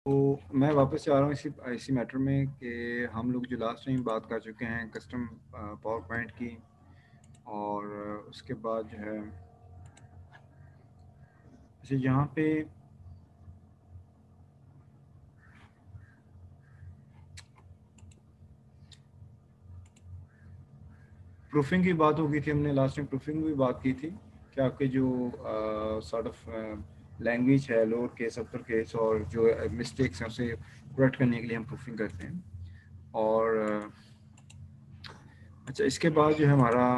तो मैं वापस से आ रहा हूँ इसी इसी मैटर में कि हम लोग जो लास्ट टाइम बात कर चुके हैं कस्टम पावर पॉइंट की, और उसके बाद जो है जैसे यहाँ पे प्रूफिंग की बात हो गई थी। हमने लास्ट टाइम प्रूफिंग की बात की थी कि आपके जो सॉर्ट ऑफ लैंग्वेज है लोअर केस अपर केस और जो मिस्टेक्स हैं उसे करेक्ट करने के लिए हम प्रूफिंग करते हैं। और अच्छा, इसके बाद जो है हमारा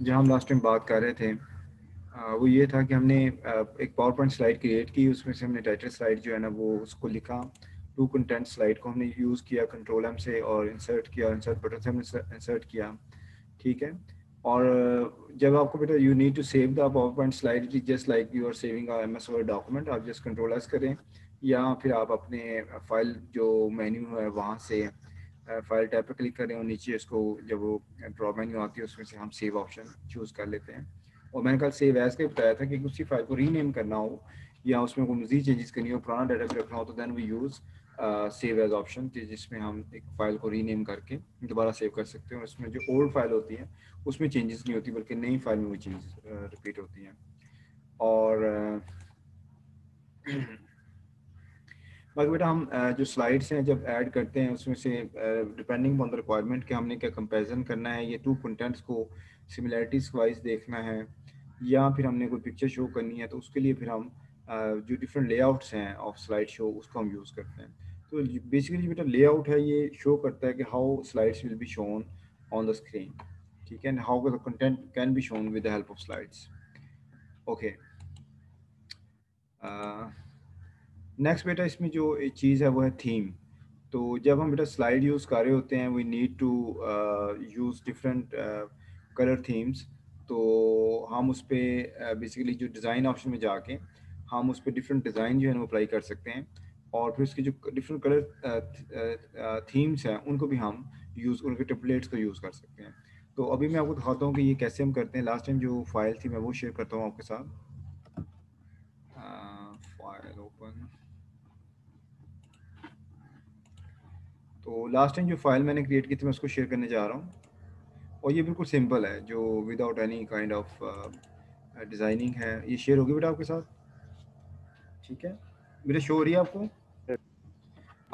जो हम लास्ट टाइम बात कर रहे थे वो ये था कि हमने एक पावर पॉइंट स्लाइड क्रिएट की, उसमें से हमने टाइटल स्लाइड जो है ना वो उसको लिखा। टू कंटेंट स्लाइड को हमने यूज़ किया कंट्रोल एम से और इंसर्ट किया, इंसर्ट बटन से हमने इंसर्ट किया, ठीक है। और जब आपको बेटा you need to save the PowerPoint slide just like you are saving M S Word document, आप जस्ट कंट्रोल एस करें या फिर आप अपने फाइल जो मेन्यू है वहाँ से फाइल टैब पर क्लिक करें और नीचे इसको जब वो ड्रॉप मेन्यू आती है उसमें से हम सेव ऑप्शन चूज़ कर लेते हैं। और मैंने कल सेव एज का बताया था कि उसी फाइल को रीनेम करना हो या उसमें कोई मजीद चेंजेस करनी हो, पुराना डाटा रखना हो, तो then we use save as option, जिसमें हम एक फ़ाइल को रीनेम करके दोबारा सेव कर सकते हैं। और उसमें जो ओल्ड फाइल होती है उसमें चेंजेस नहीं होती बल्कि नई फाइल में वो चेंजेस रिपीट होती हैं। और बाकी बेटा हम जो स्लाइड्स हैं जब ऐड करते हैं उसमें से डिपेंडिंग ऑन द रिक्वायरमेंट कि हमने क्या कंपैरिजन करना है, ये टू कंटेंट्स को सिमिलैरिटीज़ वाइज देखना है या फिर हमने कोई पिक्चर शो करनी है, तो उसके लिए फिर हम जो डिफरेंट लेआउट्स हैं ऑफ स्लाइड शो उसको हम यूज़ करते हैं। तो बेसिकली बेटा लेआउट है ये शो करता है कि how slides will be shown on the screen, ठीक है, and how the content can be shown with the help of slides. Okay, next बेटा इसमें जो एक चीज़ है वो है थीम। तो जब हम बेटा स्लाइड यूज़ कर रहे होते हैं we need to use different colour themes. तो हम उस पर बेसिकली जो डिज़ाइन ऑप्शन में जाके हम उस पर डिफरेंट डिज़ाइन जो है ना अप्लाई कर सकते हैं, और फिर उसके जो डिफरेंट कलर थीम्स हैं उनको भी हम यूज़ उनके टेम्पलेट्स को यूज़ कर सकते हैं। तो अभी मैं आपको दिखाता हूँ कि ये कैसे हम करते हैं। लास्ट टाइम जो फाइल थी मैं वो शेयर करता हूँ आपके साथ। File open. तो लास्ट टाइम जो फाइल मैंने क्रिएट की थी मैं उसको शेयर करने जा रहा हूँ, और ये बिल्कुल सिंपल है जो without any kind of designing है। ये शेयर होगी बेटा आपके साथ, ठीक है, मेरे शो हो रही है आपको।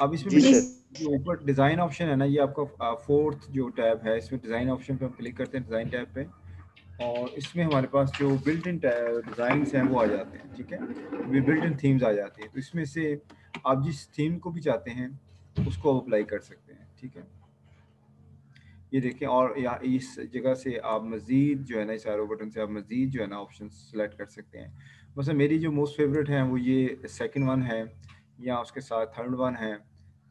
अब इसमें जी बेटा सर। जो ऊपर डिज़ाइन ऑप्शन है ना ये आपका फोर्थ जो टैब है, इसमें डिज़ाइन ऑप्शन पे हम क्लिक करते हैं डिज़ाइन टैब पे, और इसमें हमारे पास जो बिल्ट इन डिज़ाइंस हैं वो आ जाते हैं, ठीक है, बिल्ट इन थीम्स आ जाती हैं। तो इसमें से आप जिस थीम को भी चाहते हैं उसको अप्लाई कर सकते हैं, ठीक है, ये देखें। और यहाँ इस जगह से आप मज़ीद जो है ना इस एरो बटन से आप मज़ीद जो है ना ऑप्शन सेलेक्ट कर सकते हैं। मतलब मेरी जो मोस्ट फेवरेट हैं वो ये सेकंड वन है या उसके साथ थर्ड वन है।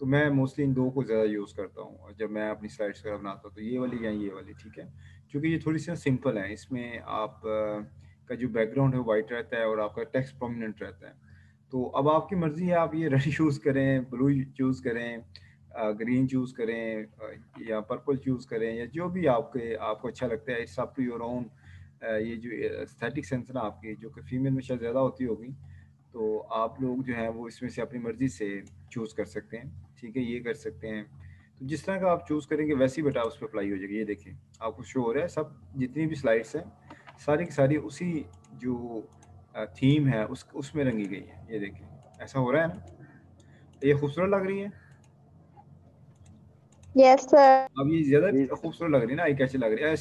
तो मैं मोस्टली इन दो को ज़्यादा यूज़ करता हूँ जब मैं अपनी स्लाइड्स वगैरह बनाता हूँ, तो ये वाली या ये वाली, ठीक है, क्योंकि ये थोड़ी सी सिंपल है। इसमें आप का जो बैकग्राउंड है वाइट रहता है और आपका टेक्स्ट प्रोमिनेंट रहता है। तो अब आपकी मर्ज़ी है, आप ये रेड चूज़ करें, ब्लू चूज़ करें, ग्रीन चूज़ करें या पर्पल चूज़ करें या जो भी आपको अच्छा लगता है। It's up to your own. ये जो एस्थेटिक सेंस ना आपकी जो कि फीमेल में शायद ज़्यादा होती होगी, तो आप लोग जो हैं वो इसमें से अपनी मर्ज़ी से चूज़ कर सकते हैं, ठीक है, ये कर सकते हैं। तो जिस तरह का आप चूज़ करेंगे वैसे ही बेटा उस पर अप्लाई हो जाएगी। ये देखें आपको शो हो रहा है सब जितनी भी स्लाइड्स हैं सारी की सारी उसी जो थीम है उसमें रंगी गई है। ये देखें ऐसा हो रहा है ना, ये खूबसूरत लग रही है। Yes sir. अब ये ज़्यादा खूबसूरत लग रही है ना, आई कैसे लग रही है।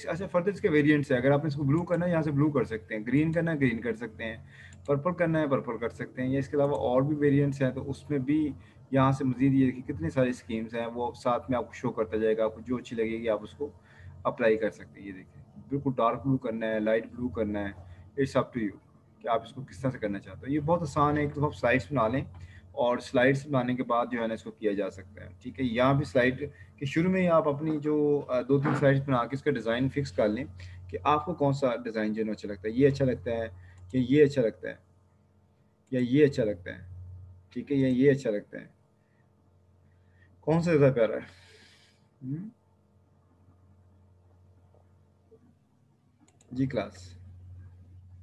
ऐसे फर्दर इसके वेरिएंट्स है। अगर आपने इसको ब्लू करना है यहाँ से ब्लू कर सकते हैं, ग्रीन करना है ग्रीन कर सकते हैं, पर्पल करना है पर्पल कर सकते हैं, या इसके अलावा और भी वेरिएंट्स हैं तो उसमें भी यहाँ से मज़ीद ये देखिए कितनी सारी स्कीम्स हैं वो साथ में आपको शो करता जाएगा। आपको जो अच्छी लगेगी आप उसको अप्लाई कर सकते हैं। ये देखिए बिल्कुल डार्क ब्लू करना है, लाइट ब्लू करना है, इट्स अप टू यू कि आप इसको किस तरह से करना चाहते हो। ये बहुत आसान है, एक तो आप स्लाइड्स बना लें और स्लाइड्स बनाने के बाद जो है ना इसको किया जा सकता है, ठीक है। यहाँ भी स्लाइड कि शुरू में ही आप अपनी जो दो तीन स्लाइड्स बना के इसका डिज़ाइन फिक्स कर लें कि आपको कौन सा डिज़ाइन जो है अच्छा लगता है। ये अच्छा लगता है या ये अच्छा लगता है या ये अच्छा लगता है, ठीक है, या ये अच्छा लगता है, कौन सा ज़्यादा प्यारा है। जी क्लास।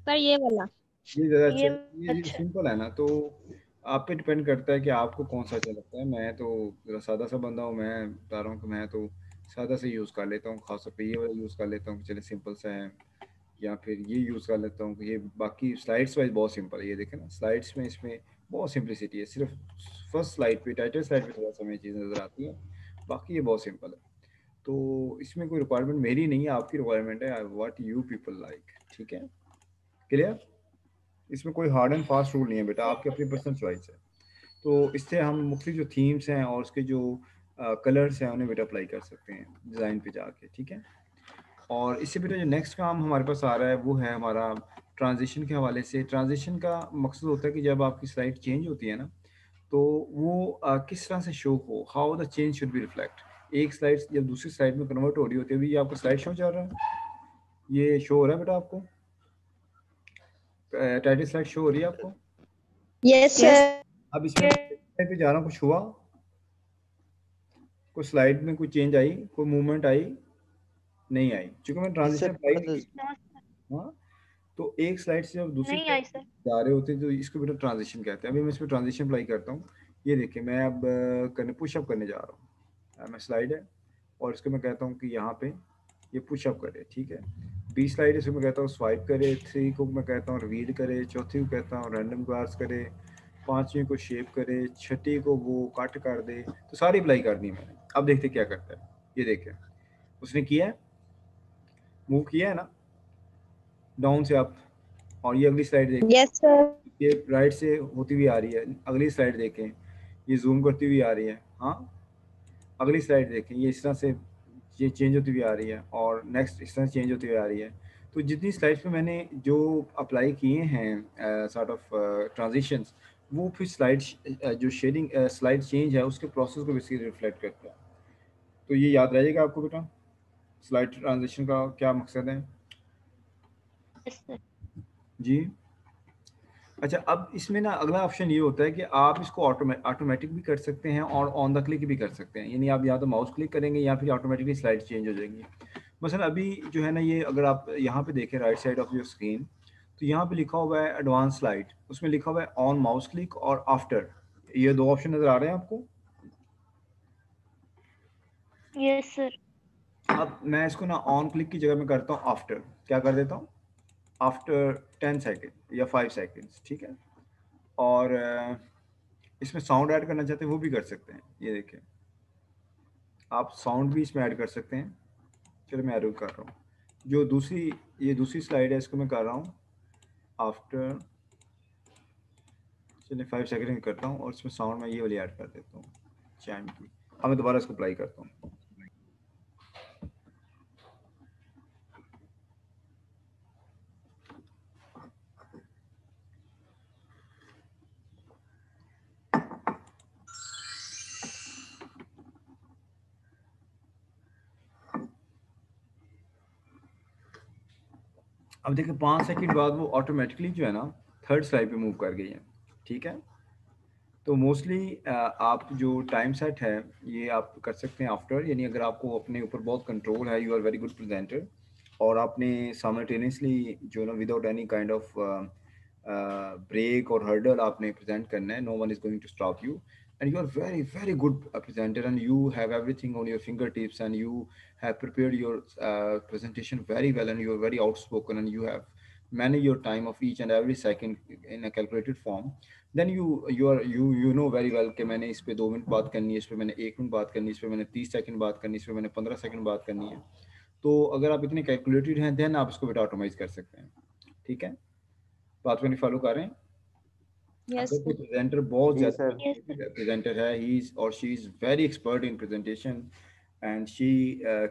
सर ये वाला। ये ज़्यादा अच्छा ये है, ये अच्छा। सिंपल है ना, तो आप पे डिपेंड करता है कि आपको कौन सा अच्छा लगता है। मैं तो ज़रा सादा सा बंदा हूँ, मैं बता रहा हूँ कि मैं तो सादा से यूज़ कर लेता हूँ, खासतौर पे ये वाला यूज़ कर लेता हूँ कि चले सिंपल सा है, या फिर ये यूज़ कर लेता हूँ कि ये बाकी स्लाइड्स वाइज बहुत सिंपल है। ये देखें ना, स्लाइड्स में इसमें बहुत सिंपलिसिटी है, सिर्फ फर्स्ट स्लाइड पे, टाइटल स्लाइड पे थोड़ा सा हमें चीज़ नज़र आती है, बाकी ये बहुत सिंपल है। तो इसमें कोई रिक्वायरमेंट मेरी नहीं है, आपकी रिक्वायरमेंट है, व्हाट यू पीपल लाइक। ठीक है, क्लियर? इसमें कोई हार्ड एंड फास्ट रूल नहीं है बेटा, आपकी अपनी पर्सनल चॉइस है। तो इससे हम मुख्तलिफ जो थीम्स हैं और उसके जो कलर्स हैं उन्हें बेटा अप्लाई कर सकते हैं डिज़ाइन पे जाके। ठीक है, और इससे बेटा जो नेक्स्ट काम हमारे पास आ रहा है वो है हमारा ट्रांजिशन के हवाले से। ट्रांजिशन का मकसद होता है कि जब आपकी स्लाइड चेंज होती है ना, तो वो किस तरह से शो हो, how the change should be reflect. एक स्लाइड जब दूसरी स्लाइड में कन्वर्ट हो रही होती है, अभी ये आपका स्लाइड शो चल रहा है, ये शो हो रहा है बेटा आपको, टाइटल स्लाइड शो हो रही है आपको। Yes yes. सर। अब इसमें पे जा रहा हूँ, कुछ हुआ, कोई स्लाइड में कोई चेंज आई, कोई मूवमेंट आई, नहीं आई, क्योंकि मैंने ट्रांजिशन अप्लाई नहीं की। हाँ, तो एक स्लाइड से जब दूसरी नहीं स्लाइड आई सर। जा रहे होते हैं तो इसको बेटा ट्रांजिशन कहते हैं। अभी मैं इसमें ट्रांजिशन अप्लाई करता हूँ। ये देखिए, मैं अब करने पुशअप करने जा रहा हूँ। मैं स्लाइड है और इसको मैं कहता हूँ कि यहाँ पे ये पुशअप करे। ठीक है, 20 स्लाइड है, इसको मैं कहता हूँ स्वाइप करे, 3 को मैं कहता हूँ रिवील करे, चौथी को कहता हूँ रैंडम क्लास करे, पांचवी को शेप करे, छठी को वो कट कर दे। तो सारी अप्लाई कर दी मैंने। अब देखते क्या करता है। ये देखें, उसने किया है, मूव किया है ना डाउन से अप। और ये अगली स्लाइड देखें, यस सर। ये राइट से होती हुई आ रही है। अगली स्लाइड देखें, ये जूम करती हुई आ रही है। हाँ, अगली स्लाइड देखें, ये इस तरह से ये चेंज होती हुई आ रही है, और नेक्स्ट इस तरह से चेंज होती हुई आ रही है। तो जितनी स्लाइड्स पे मैंने जो अप्लाई किए हैं सॉर्ट ऑफ ट्रांजिशंस, वो फिर स्लाइड जो शेडिंग स्लाइड चेंज है उसके प्रोसेस को बेसिकली रिफ्लेक्ट करता है। तो ये याद रहेगा आपको बेटा, स्लाइड ट्रांजिशन का क्या मकसद है। Yes sir. जी, अच्छा, अब इसमें ना अगला ऑप्शन ये होता है कि आप इसको ऑटोमेटिक भी कर सकते हैं और ऑन द क्लिक भी कर सकते हैं। यानी आप या तो माउस क्लिक करेंगे या फिर ऑटोमेटिकली स्लाइड चेंज हो जाएंगी। मसलन अभी जो है ना, ये अगर आप यहाँ पे देखें right side of your screen, तो यहाँ पे लिखा हुआ है एडवांस स्लाइड, उसमें लिखा हुआ है ऑन माउस क्लिक और आफ्टर। ये दो ऑप्शन नज़र आ रहे हैं आपको। Yes sir. अब मैं इसको ना ऑन क्लिक की जगह में करता हूँ आफ्टर। क्या कर देता हूँ, आफ्टर 10 सेकेंड या 5 सेकेंड्स। ठीक है, और इसमें साउंड ऐड करना चाहते हैं वो भी कर सकते हैं। ये देखें, आप साउंड भी इसमें ऐड कर सकते हैं। चलो मैं ऐड कर रहा हूँ, जो दूसरी ये दूसरी स्लाइड है इसको मैं कर रहा हूँ आफ्टर, चलिए 5 सेकेंड करता हूँ, और इसमें साउंड मैं ये वाली ऐड कर देता हूँ, चैम की। अब मैं दोबारा इसको अप्लाई करता हूँ। अब देखिए 5 सेकेंड बाद वो ऑटोमेटिकली जो है ना थर्ड स्लाइड पे मूव कर गई है। ठीक है, तो मोस्टली आप जो टाइम सेट है ये आप कर सकते हैं आफ्टर। यानी अगर आपको अपने ऊपर बहुत कंट्रोल है, you are very good presenter, और आपने साइमल्टेनियसली जो ना without any kind of break और हर्डल आपने प्रेजेंट करना है, no one is going to stop you, and you are very very good presenter, and you have everything on your fingertips, and you have prepared your presentation very well, and you are very outspoken, and you have manage your time of each and every second in a calculated form, then you know very well कि मैंने इस पे 2 minute बात करनी है, इस पे मैंने 1 मिनट बात करनी है, इस पे मैंने 30 सेकंड बात करनी है, इस पे मैंने 15 सेकंड बात करनी है। तो अगर आप इतने कैलकुलेटेड हैं, देन आप इसको बेटा ऑटोमाइज कर सकते हैं। ठीक है, बात को नहीं फॉलो कर रहे हैं। यस अगर कोई सर। प्रेजेंटर बहुत जी सर। Yes sir. ज़्यादा प्रेजेंटर है, ही और she is very expert in presentation, and she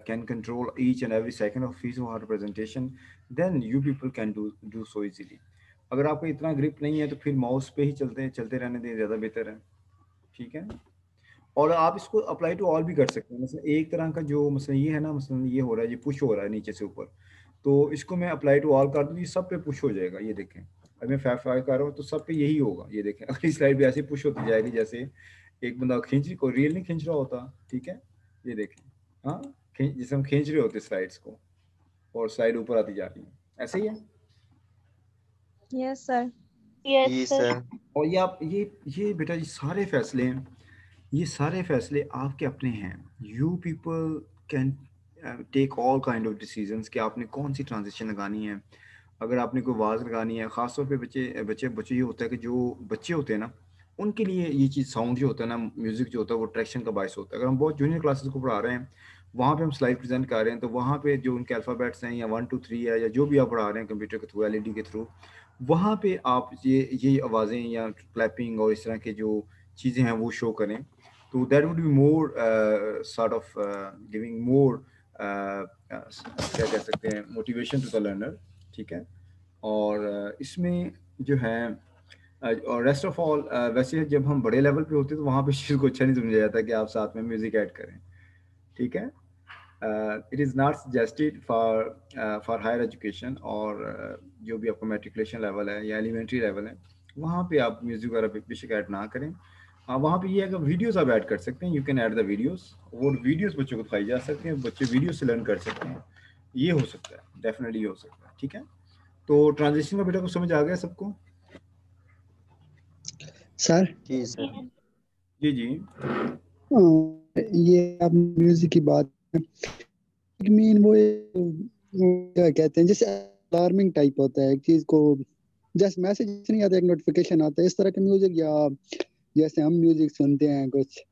can control each and every second of his or her presentation, then you people can do so easily. अगर आपको इतना grip नहीं है तो फिर माउस पे ही चलते रहने दें, ज़्यादा बेहतर है। ठीक है, और आप इसको अप्लाई टू ऑल भी कर सकते हैं। मतलब एक तरह का जो मसला ये है ना, मसलन ये हो रहा है, ये पुश हो रहा है नीचे से ऊपर, तो इसको मैं अप्लाई टू ऑल कर दूँ, ये सब पे पुश हो जाएगा। ये देखें, अगर मैं 5 कर रहा हूँ तो सब पे यही होगा। ये देखें, अगली स्लाइड भी ऐसे पुश होती जाएगी जैसे एक बंदा खींच कोई रील नहीं खींच रहा होता। ठीक है, ये देखें, हाँ, जैसे हम खींच रहे होते स्लाइड्स को, और स्लाइड ऊपर आती जा रही है, ऐसे ही है। Yes sir. Yes, जी sir. सर। और ये आप ये बेटा ये सारे फैसले आपके अपने हैं। You people can take all kind of decisions कि आपने कौन सी ट्रांजिशन लगानी है। अगर आपने कोई आवाज़ लगानी है, ख़ासतौर पे बच्चे बच्चे बच्चे ये होता है कि जो बच्चे होते हैं ना, उनके लिए ये चीज़ साउंड जो होता है ना, म्यूज़िक जो होता है वो अट्रैक्शन का बायस होता है। अगर हम बहुत जूनियर क्लासेस को पढ़ा रहे हैं, वहाँ पे हम स्लाइड प्रेजेंट कर रहे हैं, तो वहाँ पे जो उनके अल्फ़ाबेट्स हैं या 1 2 3 है या जो भी आप पढ़ा रहे हैं कंप्यूटर के थ्रू, एलईडी के थ्रू, वहाँ पे आप ये आवाज़ें या क्लैपिंग और इस तरह के जो चीज़ें हैं वो शो करें, तो that would be more sort of giving more क्या कह सकते हैं, मोटिवेशन टू द लर्नर। ठीक है। और इसमें जो है और रेस्ट ऑफ ऑल वैसे जब हम बड़े लेवल पे होते हैं तो वहाँ पे इस चीज़ को अच्छा नहीं समझा जाता कि आप साथ में म्यूज़िक ऐड करें। ठीक है। It is not suggested for higher education, और जो भी आपका मेट्रिकुलेशन लेवल है या एलिमेंट्री लेवल है, वहाँ पे आप म्यूज़िक वगैरह बेशक ऐड ना करें। वहाँ पे ये है कि वीडियोस आप ऐड कर सकते हैं, you can add the videos, वो वीडियोस बच्चों को दिखाई जा सकते हैं, बच्चे वीडियो से लर्न कर सकते हैं। ये हो सकता है, डेफिनेटली हो सकता है। ठीक है। तो ट्रांजिशन का बेटा को समझ आ गया सबको? सर जी सर। Yes. जी जी। ये आप म्यूजिक की बात मीन वो क्या कहते हैं, जैसे अलार्मिंग टाइप होता है, एक चीज को जैसे मैसेज नहीं आता, एक नोटिफिकेशन आता है, इस तरह का म्यूजिक, या जैसे हम म्यूजिक सुनते हैं कुछ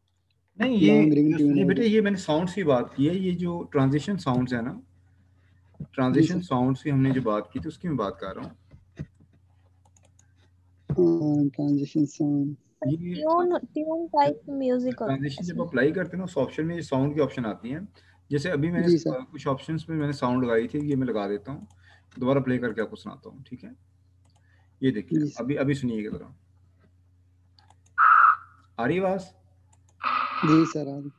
नहीं, ये लॉन्ग रिंग ट्यून नहीं हो बेटा, गई। ये मैंने साउंड्स की बात की है। ये जो ट्रांजिशन साउंड्स है ना, जी ट्रांजिशन सर। साउंड्स की हमने जो बात की थी उसकी मैं बात कर रहा हूँ। ट्रांजिशन साउंड ये ट्यून टाइप म्यूजिक होता है ट्रांजिशन जब इसमें। अप्लाई करते हैं ना, उस ऑप्शन में ये साउंड की ऑप्शन आती हैं। जैसे अभी मैंने जी सर। कुछ ऑप्शंस में मैंने साउंड लगाई थी, ये मैं लगा देता हूँ, दोबारा प्ले करके आपको सुनाता हूँ। ठीक है। ये देखिए, जी सर। अभी अभी सुनिएगा जरा, आ रही है आवाज़? जी सर। आप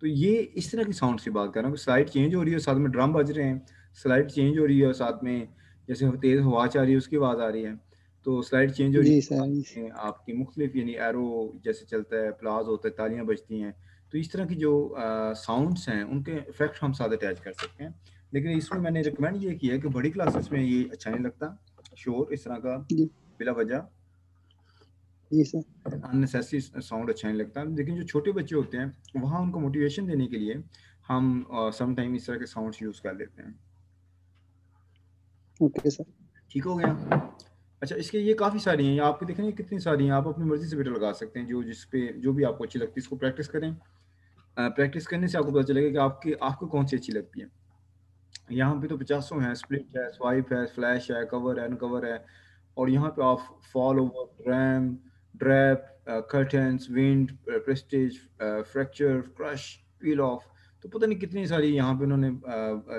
तो ये इस तरह की साउंड की बात कर रहा हूँ कि स्लाइड चेंज हो रही है, साथ में ड्रम बज रहे हैं, स्लाइड चेंज हो रही है, साथ में जैसे तेज़ हवा आ रही है उसकी आवाज़ आ रही है, तो स्लाइड चेंज हो रही जी है, सर। साथ में आपकी मुख्तलिफ यानी एरो जैसे चलता है, प्लाज होता है, तालियां बजती हैं। तो इस तरह की जो साउंड्स हैं उनके इफेक्ट हम साथ अटैच कर सकते हैं। लेकिन इसमें मैंने रिकमेंड ये किया है कि बड़ी क्लासेस में ये अच्छा नहीं लगता, शोर इस तरह का जी बिला वजह जी सर। अननेसेसरी साउंड अच्छा नहीं लगता। लेकिन जो छोटे बच्चे होते हैं वहाँ उनको मोटिवेशन देने के लिए हम सम टाइम इस तरह के साउंड्स यूज़ कर लेते हैं। Okay sir. ठीक हो गया। अच्छा, इसके ये काफ़ी सारी हैं, आपके देखें ये कितनी सारी हैं, आप अपनी मर्ज़ी से बेटा लगा सकते हैं, जो जिस पे जो भी आपको अच्छी लगती है इसको प्रैक्टिस करें। प्रैक्टिस करने से आपको पता चलेगा कि आपको कौन सी अच्छी लगती है। यहाँ पे तो 50 हैं, स्प्लिट है, स्वाइप है, फ्लैश है, कवर है, अनकवर है, और यहाँ पे आप fall over, ram, drape, curtains, wind, prestige, fracture, crush, peel off, तो पता नहीं कितनी सारी यहाँ पे उन्होंने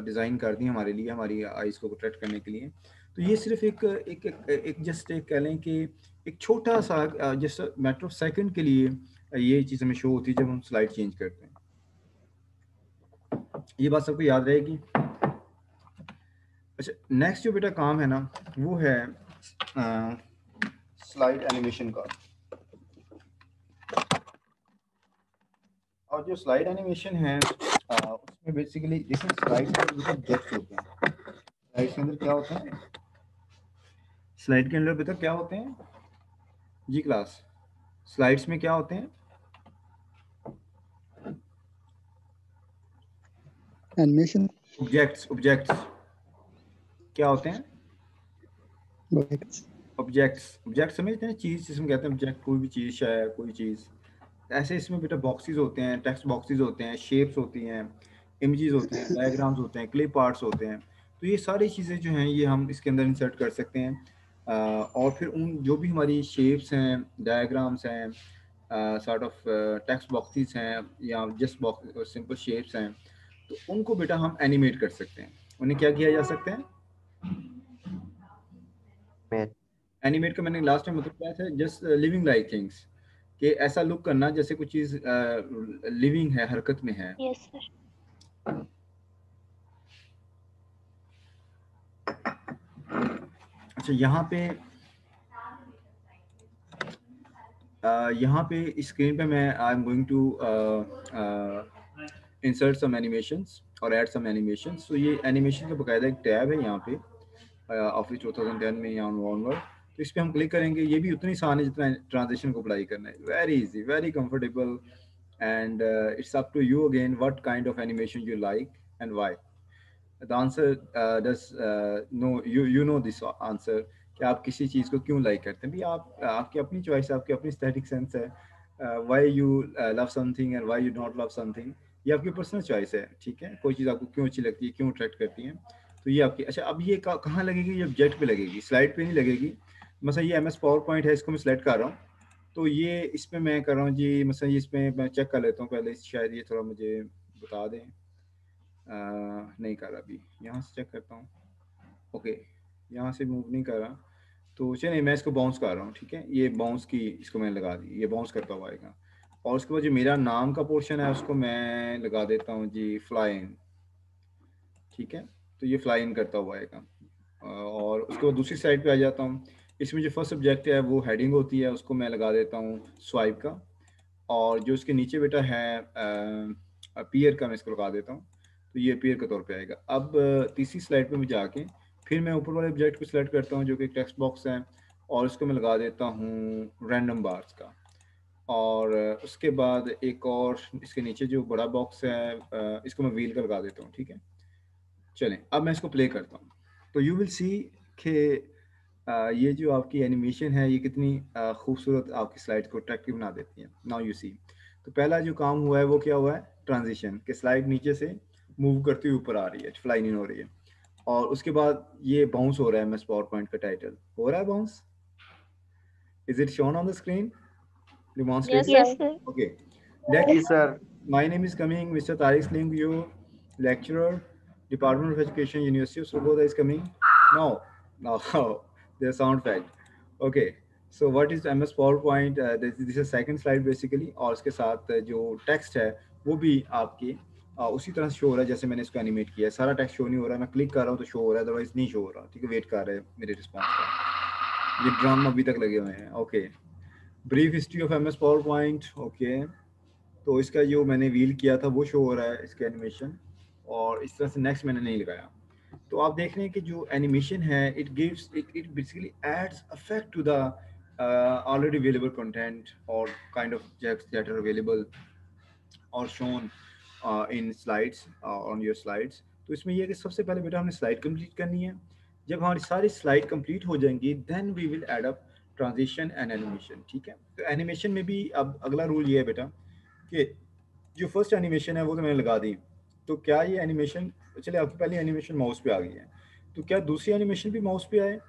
डिज़ाइन कर दी हमारे लिए, हमारी आइज़ को प्रोटेक्ट करने के लिए। तो ये सिर्फ एक जस्ट एक कह लें कि एक छोटा सा जस्ट मैटर ऑफ सेकंड के लिए ये चीज़ हमें शो होती है जब हम स्लाइड चेंज करते हैं। ये बात सबको याद रहेगी। अच्छा, नेक्स्ट जो बेटा काम है ना, वो है स्लाइड एनिमेशन का। और जो स्लाइड एनिमेशन है उसमें बेसिकली देखिए स्लाइड के अंदर ऑब्जेक्ट्स होते हैं। स्लाइड के अंदर क्या होता है? स्लाइड के अंदर बेटा क्या होते हैं जी क्लास? स्लाइड्स में क्या होते हैं? एनिमेशन ऑब्जेक्ट्स क्या होते हैं? ऑब्जेक्ट समझते हैं, चीज़ जिसमें कहते हैं ऑब्जेक्ट, कोई भी चीज़ है, कोई चीज़। ऐसे इसमें बेटा बॉक्सेस होते हैं, टेक्स्ट बॉक्सेस होते हैं, शेप्स होती हैं, इमेजेस होते हैं, डायग्राम्स होते हैं, क्लिप आर्ट्स होते हैं। तो ये सारी चीज़ें जो हैं ये हम इसके अंदर इंसर्ट कर सकते हैं। और फिर उन जो भी हमारी शेप्स हैं, डायग्राम्स हैं, सॉर्ट ऑफ टेक्स्ट बॉक्सेस हैं या जस्ट बॉक्स सिंपल शेप्स हैं, तो उनको बेटा हम एनिमेट कर सकते हैं। उन्हें क्या किया जा सकता है? एनिमेट का मैंने लास्ट टाइम मतलब क्या था, जस्ट लिविंग लाइक थिंग्स, कि ऐसा लुक करना जैसे कुछ चीज़ लिविंग है, हरकत में है। Yes, sir. अच्छा, यहाँ पे स्क्रीन पे मैं I am going to insert some animations और ऐड सम एनिमेशंस। तो ये एनिमेशन का बकायदा एक टैब है यहाँ पे, ऑफिस 2010 में या ऑनवर्ड। तो इस पर हम क्लिक करेंगे, ये भी उतनी आसान है जितना ट्रांजिशन को अप्लाई करना है, very easy, very comfortable, and it's up to you again what kind of animation you like and why. The answer does no, you know this answer कि आप किसी चीज़ को क्यों लाइक करते हैं भी, आप आपकी अपनी चॉइस है, आपकी अपनी एस्थेटिक सेंस है, why you love something and why you not love something, ये आपकी पर्सनल चॉइस है, ठीक है। कोई चीज़ आपको क्यों अच्छी लगती है, क्यों अट्रैक्ट करती है, तो ये आपकी। अच्छा, अब ये कहाँ लगेगी, ये ऑब्जेक्ट पे लगेगी, स्लाइड पे नहीं लगेगी। मतलब ये MS पावर पॉइंट है, इसको मैं सेलेक्ट कर रहा हूँ, तो ये इसमें मैं कर रहा हूँ जी, मतलब ये इसमें मैं चेक कर लेता हूँ पहले, शायद ये थोड़ा मुझे बता दें। नहीं कर रहा, अभी यहाँ से चेक करता हूँ। ओके, यहाँ से मूव नहीं कर रहा, तो चलिए मैं इसको बाउंस कर रहा हूँ, ठीक है। ये बाउंस की इसको मैंने लगा दी, ये बाउंस करता हुआ आएगा। और उसके बाद जो मेरा नाम का पोर्शन है उसको मैं लगा देता हूँ जी फ्लाई इन, ठीक है। तो ये फ्लाई इन करता हुआ आएगा। और उसके बाद दूसरी साइड पे आ जाता हूँ, इसमें जो फर्स्ट सब्जेक्ट है वो हेडिंग होती है, उसको मैं लगा देता हूँ स्वाइप का। और जो उसके नीचे बेटा है अपीयर का, मैं इसको लगा देता हूँ, तो ये अपीयर के तौर पे आएगा। अब तीसरी स्लाइड पे मैं जाके फिर मैं ऊपर वाले ऑब्जेक्ट को सिलेक्ट करता हूँ जो कि टेक्स्ट बॉक्स है, और उसको मैं लगा देता हूँ रैंडम बार्स का। और उसके बाद एक और इसके नीचे जो बड़ा बॉक्स है इसको मैं व्हील का लगा देता हूँ, ठीक है। चलें, अब मैं इसको प्ले करता हूँ, तो यू विल सी कि ये जो आपकी एनिमेशन है ये कितनी खूबसूरत आपकी स्लाइड को अट्रैक्टिव बना देती है। नाउ यू सी, तो पहला जो काम हुआ है वो क्या हुआ है, ट्रांजिशन के स्लाइड नीचे से मूव करती हुई ऊपर आ रही है, फ्लाई इन हो रही है। और उसके बाद ये बाउंस हो रहा है, MS पावर पॉइंट का टाइटल हो रहा है bounce. Is it shown on the screen, Yes, demonstrated? sir. Yes, sir. Okay, जी next sir. my name is coming, Mr. Tariq Slim, you lecturer, Department of Education, University of Surabaya is coming. No, the sound effect. Okay, so what is MS PowerPoint? This is second slide basically, और इसके साथ जो text है वो भी आपके उसी तरह से शो हो रहा है जैसे मैंने इसको एनिमेट किया है। सारा टेक्स्ट शो नहीं हो रहा है, मैं क्लिक कर रहा हूँ तो शो हो रहा है, अदरवाइज नहीं शो हो रहा, ठीक है। वेट कर रहे हैं मेरे रिस्पॉन्स का, ये ड्रम अभी तक लगे हुए हैं। Okay, brief history of MS power point. Okay, तो इसका जो मैंने व्हील किया था वो शो हो रहा है इसके एनिमेशन, और इस तरह से नेक्स्ट मैंने नहीं लगाया। तो आप देख रहे हैं कि जो एनिमेशन है it gives it basically adds affect to the already available content और kind of text that are available और shown in slides on your slides. तो इसमें ये है कि सबसे पहले बेटा हमने स्लाइड कंप्लीट करनी है। जब हमारी सारी स्लाइड कंप्लीट हो जाएंगी then we will add up transition and animation, ठीक है। तो एनिमेशन में भी अब अगला रूल ये है बेटा कि जो फर्स्ट एनिमेशन है वो तो मैंने लगा दी, तो क्या ये एनिमेशन, चले आपकी पहली एनिमेशन माउस पे आ गई है, तो क्या दूसरी एनिमेशन भी माउस पे आए,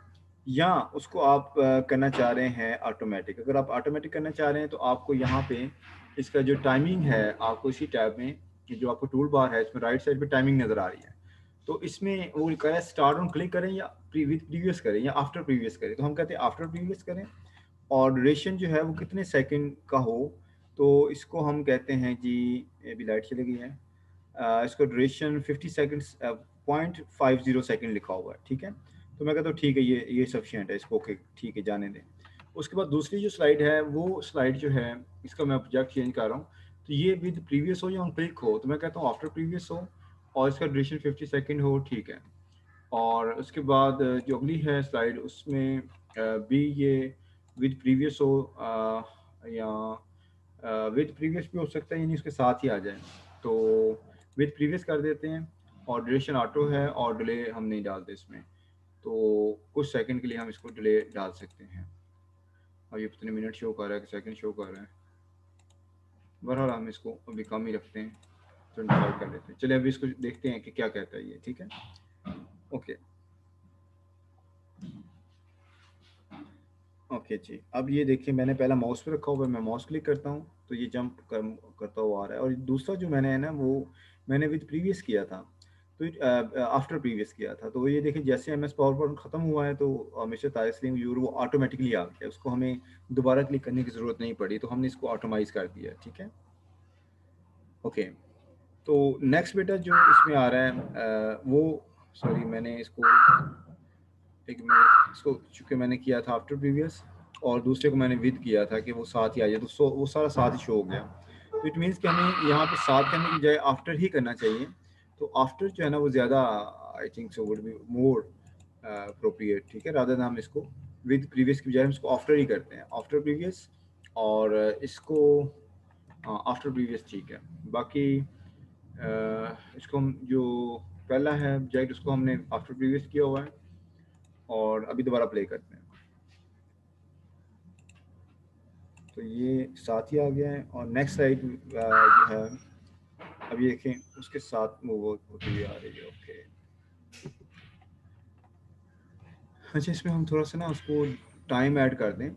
या उसको आप करना चाह रहे हैं ऑटोमेटिक। अगर आप ऑटोमेटिक करना चाह रहे हैं तो आपको यहाँ पे इसका जो टाइमिंग है, आपको इसी टैब में जो आपको टूल बार है इसमें राइट साइड पे टाइमिंग नज़र आ रही है, तो इसमें वो करें स्टार्ट ऑन क्लिक करें या प्रीवियस करें या आफ्टर प्रीवियस करें। तो हम कहते हैं आफ्टर प्रीवियस करें, और ड्यूरेशन जो है वो कितने सेकंड का हो, तो इसको हम कहते हैं जी, अभी लाइट चली गई है, इसको ड्यूरेशन 50 सेकंड्स 0.50 सेकंड लिखा हुआ है, ठीक है। तो मैं कहता हूँ ठीक है, ये सफिशिएंट है, इसको ओके ठीक है जाने दें। उसके बाद दूसरी जो स्लाइड है वो स्लाइड जो है इसका मैं ऑब्जेक्ट चेंज कर रहा हूँ, तो ये विद प्रीवियस हो या ऑन क्लिक हो, तो मैं कहता हूँ आफ्टर प्रीवियस हो और इसका ड्यूरेशन 50 सेकंड हो, ठीक है। और उसके बाद जो अगली है स्लाइड उसमें भी ये विद प्रीवियस हो या विद प्रीवियस भी हो सकता है, यानी उसके साथ ही आ जाए, तो विद प्रीवियस कर देते हैं। और ड्यूरेशन ऑटो है और डिले हम नहीं डालते इसमें, तो कुछ सेकंड के लिए हम इसको डिले डाल सकते हैं। और ये कितने मिनट शो कर रहा है कि सेकंड शो कर रहा है, बहरहाल हम इसको अभी कम ही रखते हैं, 25 कर लेते हैं। चलिए अभी इसको देखते हैं कि क्या कहता है ये, ठीक है। ओके ओके जी, अब ये देखिए मैंने पहला माउस पे रखा हुआ है, मैं माउस क्लिक करता हूँ तो ये जंप करता हुआ आ रहा है। और दूसरा जो मैंने है ना वो मैंने विद प्रीवियस किया था, तो आफ्टर प्रीवियस किया था, तो ये देखिए जैसे MS पावर पॉइंट खत्म हुआ है तो मिस्टर तारिक सलीम व्यूअर वो ऑटोमेटिकली आ गया, उसको हमें दोबारा क्लिक करने की ज़रूरत नहीं पड़ी, तो हमने इसको ऑटोमाइज कर दिया, ठीक है। ओके, तो नेक्स्ट बेटा जो इसमें आ रहा है वो, सॉरी मैंने इसको एक मिनट, इसको चूँकि मैंने किया था आफ्टर प्रीवियस और दूसरे को मैंने विद किया था कि वो साथ ही आ जाए, तो वो सारा साथ ही शो हो गया। तो इट मीन्स कि हमें यहाँ पे साथ करने की बजाय आफ्टर ही करना चाहिए। तो आफ्टर जो है ना वो ज़्यादा I think so would be more appropriate, ठीक है, रादर हम इसको विद प्रीवियस की बजाय हम इसको आफ्टर ही करते हैं, आफ्टर प्रीवियस, और इसको आफ्टर प्रीवियस, ठीक है। बाकी इसको हम जो पहला है ऑब्जेक्ट उसको हमने आफ्टर प्रीवियस किया हुआ है, और अभी दोबारा प्ले करते हैं। तो ये साथ ही आ गया है, और नेक्स्ट स्लाइड जो है अभी देखें उसके साथ मूव होती हुई आ रही है। ओके, अच्छा, इसमें हम थोड़ा सा ना उसको टाइम ऐड कर दें।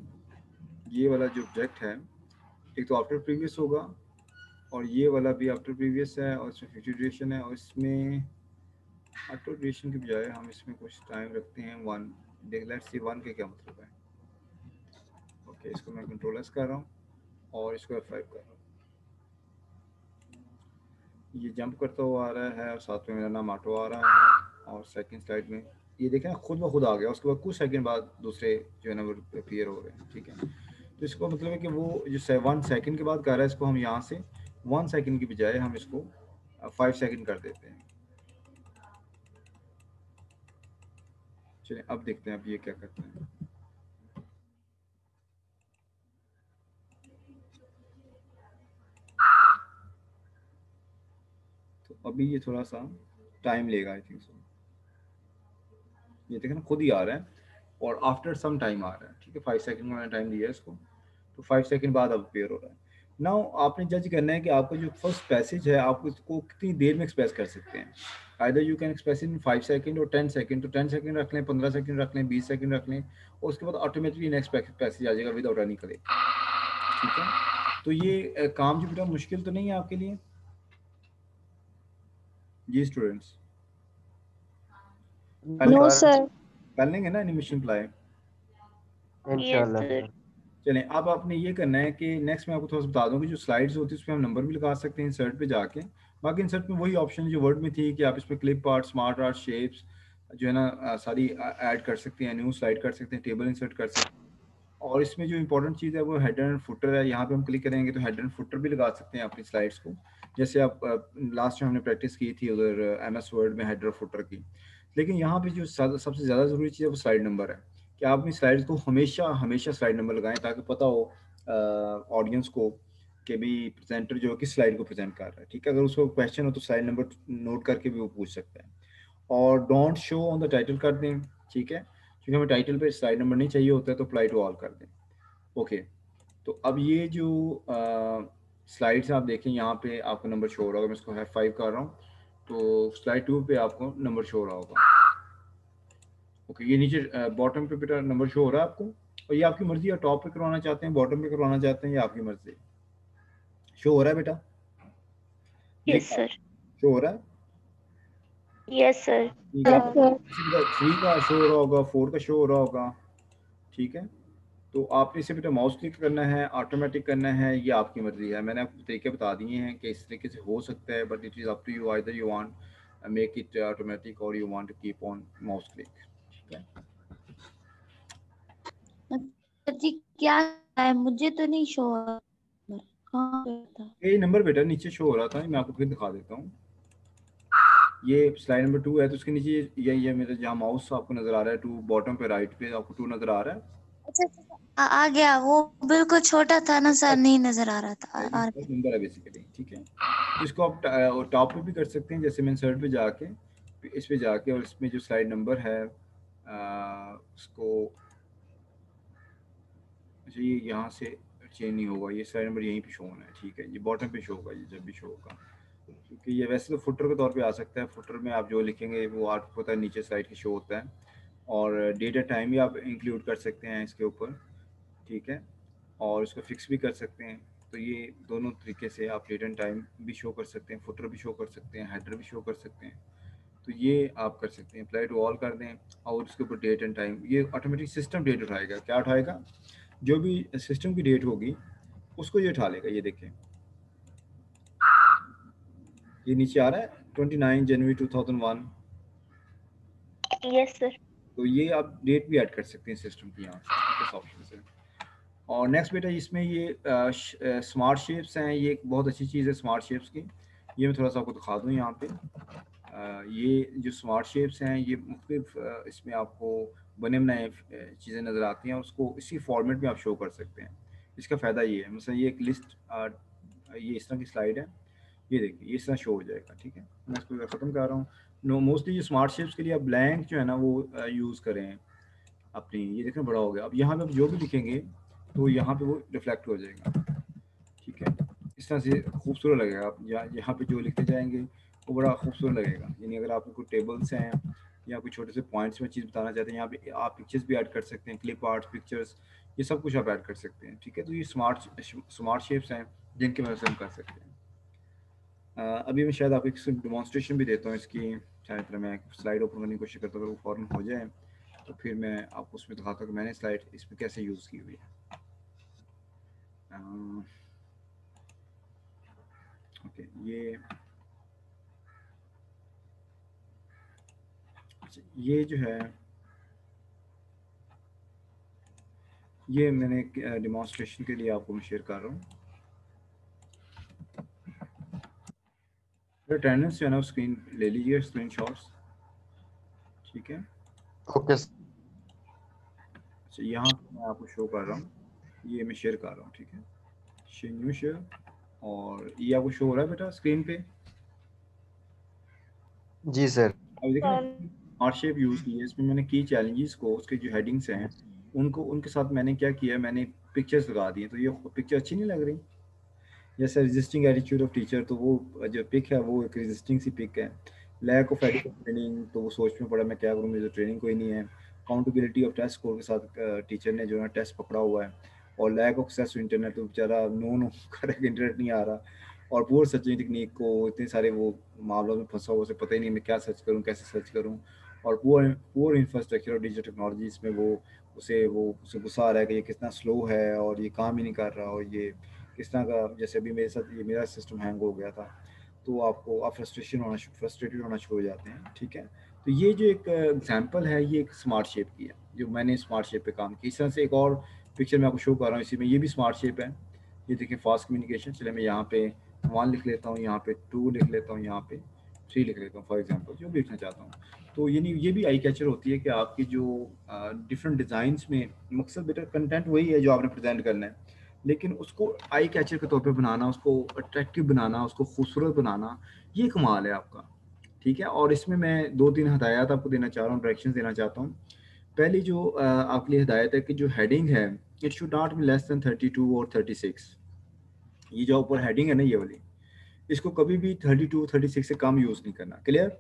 ये वाला जो ऑब्जेक्ट है एक तो आफ्टर प्रीवियस होगा, और ये वाला भी आफ्टर प्रीवियस है, और इसमें फ्यूचर ड्यूरेशन है, और इसमें ऑटो ड्यूरेशन के बजाय हम इसमें कुछ टाइम रखते हैं 1। देख, लेट्स सी 1 के क्या मतलब है। ओके, इसको मैं कंट्रोल एस कर रहा हूँ और इसको F5 कर रहा हूँ। ये जंप करता हुआ आ रहा है, और साथ में मेरा नाम ऑटो आ रहा है, और सेकंड स्लाइड में ये देखें खुद ब खुद आ गया। उसके बाद कुछ सेकंड बाद दूसरे जो है ना वो अपीयर हो रहे हैं, ठीक है। तो इसको मतलब है कि वो जो 1 सेकंड के बाद कर रहा है, इसको हम यहाँ से 1 सेकंड की बजाय हम इसको 5 सेकंड कर देते हैं। चलिए अब देखते हैं अब ये क्या करते हैं। तो अभी ये थोड़ा सा टाइम लेगा, आई थिंक सो। ये देखें ना खुद ही आ रहा है, और आफ्टर सम टाइम आ रहा है, ठीक है। 5 सेकंड का मैंने टाइम दिया है इसको, तो 5 सेकंड बाद अब अपीयर हो रहा है। नाउ आपने जज करना है कि आपका जो फर्स्ट पैसेज है आप उसको कितनी देर में एक्सप्रेस कर सकते हैं। Either you can express in 5 second और 10 सेकंड, तो 10 सेकंड रख लें, 15 सेकंड रख लें, 20 सेकंड रख लें, और उसके बाद ऑटोमेटिकली नेक्स्ट पैसेज आ जाएगा विदाउट एनी क्लिक, ठीक है। तो ये काम जो बेटा मुश्किल तो नहीं है आपके लिए जी स्टूडेंट्स? No sir. कर लेंगे ना एनिमेशन प्लाई? यस इंशाल्लाह सर। सर। चलें, अब आपने ये करना है कि नेक्स्ट मैं आपको थोड़ा सा बता दूं कि जो स्लाइड्स होती है उसमें हम नंबर भी लगा सकते हैं इंसर्ट पे जाके। बाकी इंसर्ट में वही ऑप्शन जो वर्ड में थी कि आप इसमें clip art, smart art, shapes जो है ना सारी ऐड कर सकते हैं, न्यू स्लाइड कर सकते हैं, टेबल इंसर्ट कर सकते हैं। और इसमें जो इंपॉर्टेंट चीज़ है वो हेडर एंड फुटर है। यहाँ पे हम क्लिक करेंगे तो हेडर एंड फुटर भी लगा सकते हैं अपनी स्लाइड्स को, जैसे आप लास्ट में हमने प्रैक्टिस की थी उधर MS वर्ड में हेडर फुटर की। लेकिन यहाँ पे जो सबसे ज़्यादा ज़रूरी चीज़ है वो स्लाइड नंबर है, कि आप अपनी स्लाइड्स को हमेशा हमेशा स्लाइड नंबर लगाएं, ताकि पता हो ऑडियंस को कि भी प्रेजेंटर जो है किस स्लाइड को प्रेजेंट कर रहा है, ठीक है। अगर उसको क्वेश्चन हो तो स्लाइड नंबर नोट करके भी वो पूछ सकता है। और don't show on the title कर दें, ठीक है, क्योंकि हमें टाइटल पे स्लाइड नंबर नहीं चाहिए होता है, तो अप्लाई टू ऑल कर दें। ओके, तो अब ये जो स्लाइड्स आप देखें यहाँ पे आपको नंबर शो हो रहा होगा। मैं इसको F5 कर रहा हूँ तो स्लाइड 2 पे आपको नंबर शो हो रहा होगा। ओके, ये नीचे बॉटम पे बेटा नंबर शो हो रहा है आपको, और ये आपकी मर्जी है, टॉप पे करवाना चाहते हैं, बॉटम पे करवाना चाहते हैं, ये आपकी मर्जी। शो हो रहा है बेटा? Yes sir. शो हो रहा है? Yes sir. ठीक है, 3 का शो हो रहा होगा, 4 का शो हो रहा होगा, ठीक है। तो आपने इसे बेटा माउस क्लिक करना है, ऑटोमेटिक करना है, ये आपकी मर्जी है। मैंने आपको तरीके बता दिए हैं कि इस तरीके से हो सकता है, but it is up to you, either you want make it automatic और you want to keep on mouse click, ठीक है। जी क्या है, मुझे तो नहीं शो हो रहा। हाँ था। ये नंबर बेटा नीचे शो हो रहा था, मैं आपको फिर दिखा देता हूँ। ये स्लाइड नंबर 2 है, तो उसके नीचे ये मेरा जहाँ माउस आपको नजर आ रहा है 2, बॉटम पे राइट पे आपको 2 नजर आ रहा है। आ गया, वो बिल्कुल छोटा था ना सर, नहीं नजर आ रहा था। नंबर है बेसिकली, ठीक है। इसको आप टॉप पे भी कर सकते हैं, जैसे मैं इंसर्ट पे जाके इस पे जाके, और इसमें जो स्लाइड नंबर है उसको, अच्छा ये यहाँ से चेंज नहीं होगा, ये स्लाइड नंबर यहीं पे शो होना है, ठीक है। ये बॉटम पे शो होगा ये जब भी शो होगा, क्योंकि ये वैसे तो फुटर के तौर पे आ सकता है। फुटर में आप जो लिखेंगे वो आपको पता है नीचे साइड की शो होता है, और डेट एंड टाइम भी आप इंक्लूड कर सकते हैं इसके ऊपर, ठीक है, और इसको फिक्स भी कर सकते हैं। तो ये दोनों तरीके से आप डेट एंड टाइम भी शो कर सकते हैं, फुटर भी शो कर सकते हैं, हेडर भी शो कर सकते हैं। तो ये आप कर सकते हैं, अप्लाई टू ऑल कर दें, और उसके ऊपर डेट एंड टाइम, ये ऑटोमेटिक सिस्टम डेट उठाएगा। क्या उठाएगा? जो भी सिस्टम की डेट होगी उसको ये उठा लेगा। ये देखें, ये नीचे आ रहा है 29 जनवरी 2001। Yes sir. तो ये आप डेट भी ऐड कर सकते हैं सिस्टम की यहाँ से, इस ऑप्शन से। और नेक्स्ट बेटा इसमें ये स्मार्ट शेप्स हैं, ये एक बहुत अच्छी चीज़ है स्मार्ट शेप्स की। ये मैं थोड़ा सा आपको दिखा दूँ यहाँ पे। ये जो स्मार्ट शेप्स हैं ये मुख्तलिफ इसमें आपको बने बनाए चीज़ें नज़र आती हैं, उसको इसी फॉर्मेट में आप शो कर सकते हैं। इसका फ़ायदा ये है, मतलब ये एक लिस्ट, ये इस तरह की स्लाइड है, ये देखिए ये इस तरह शो हो जाएगा। ठीक है, मैं इसको ख़त्म कर रहा हूँ। नो, मोस्टली जो स्मार्ट शेप्स के लिए आप ब्लैंक जो है ना वो यूज़ करें अपनी। ये देखें बड़ा हो गया। अब यहाँ पे आप जो भी लिखेंगे तो यहाँ पे वो रिफ्लेक्ट हो जाएगा। ठीक है, इस तरह से खूबसूरत लगेगा। आप यहाँ पे जो लिखते जाएंगे वो बड़ा खूबसूरत लगेगा। यानी अगर आपको कोई टेबल्स हैं या कोई छोटे से पॉइंट्स में चीज़ बताना चाहते हैं, यहाँ पे आप पिक्चर्स भी ऐड कर सकते हैं, क्लिप आर्ट पिक्चर्स, ये सब कुछ आप ऐड कर सकते हैं। ठीक है, तो ये स्मार्ट शेप्स हैं जिनकी मदद से हम कर सकते हैं। अभी मैं शायद आपको एक डेमोन्स्ट्रेशन भी देता हूँ इसकी। शायद तरह मैं स्लाइड ओपन करने की कोशिश करता हूँ, अगर वो फ़ौरन हो जाए तो फिर मैं आपको उसमें दिखाता हूँ कि मैंने स्लाइड इसमें कैसे यूज़ की हुई है। ओके, ये जो है ये मैंने डेमोन्स्ट्रेशन के लिए आपको मैं शेयर कर रहा हूँ। अटेंडेंस जो है ना स्क्रीन ले लीजिए, स्क्रीन शॉट्स। ठीक है, ओके। अच्छा यहाँ मैं आपको शो कर रहा हूँ, ये मैं शेयर कर रहा हूँ। ठीक है, न्यू शेयर, और ये आपको शो हो रहा है बेटा स्क्रीन पे। जी सर। अब देखिए स्मार्ट शेप यूज़ की है इसमें मैंने। की चैलेंजेस को, उसके जो हेडिंग्स हैं उनको, उनके साथ मैंने क्या किया, मैंने पिक्चर्स लगा दिए। तो ये पिक्चर अच्छी नहीं लग रही? जैसे रेजिस्टिंग एटीट्यूड ऑफ टीचर, तो वो जो पिक है वो एक रेजिस्टिंग सी पिक है। लैक ऑफ एडिक्वेट ट्रेनिंग, तो वो सोच में पड़ा मैं क्या करूँ, मुझे ट्रेनिंग कोई नहीं है। अकाउंटेबिलिटी ऑफ टेस्ट स्कोर के साथ टीचर ने जो है टेस्ट पकड़ा हुआ है। और lack of access to internet, तो बेचारा नो करेक्ट इंटरनेट नहीं आ रहा। और पुअर सर्चिंग टेक्निक को, इतने सारे वो मामलों में फंसा हुआ, उसे पता ही नहीं मैं क्या सर्च करूँ, कैसे सर्च करूँ। और पुअर इंफ्रास्ट्रक्चर और डिजिटल टेक्नोलॉजी, इसमें उसे गुस्सा आ रहा है कि ये कितना स्लो है और ये काम ही नहीं कर रहा, और ये किस तरह का, जैसे अभी मेरे साथ ये मेरा सिस्टम हैंग हो गया था। तो आप फ्रस्ट्रेटेड होना शुरू हो जाते हैं। ठीक है, तो ये जो एक एग्जांपल है ये एक स्मार्ट शेप की है, जो मैंने स्मार्ट शेप पे काम किया। इस तरह से एक और पिक्चर मैं आपको शो कर रहा हूँ, इसी में ये भी स्मार्ट शेप है। ये देखिए फास्ट कम्युनिकेशन। चले मैं यहाँ पे 1 लिख लेता हूँ, यहाँ पे 2 लिख लेता हूँ, यहाँ पे 3 लिख लेता हूँ, फॉर एग्जाम्पल जो भी लिखना चाहता हूँ। तो ये भी आई कैचर होती है कि आपकी जो डिफरेंट डिज़ाइंस में मकसद बेटा कंटेंट वही है जो आपने प्रेजेंट करना है, लेकिन उसको आई कैचर के तौर पे बनाना, उसको अट्रैक्टिव बनाना, उसको खूबसूरत बनाना, ये कमाल है आपका। ठीक है, और इसमें मैं 2-3 हदायत आपको देना चाह रहा हूँ, डायरेक्शन देना चाहता हूँ। पहली जो आपके लिए हदायत है कि जो हेडिंग है, it should not be less than 32 और 36। ये जो ऊपर हेडिंग है ना ये वाली, इसको कभी भी 32-36 से कम यूज़ नहीं करना। क्लियर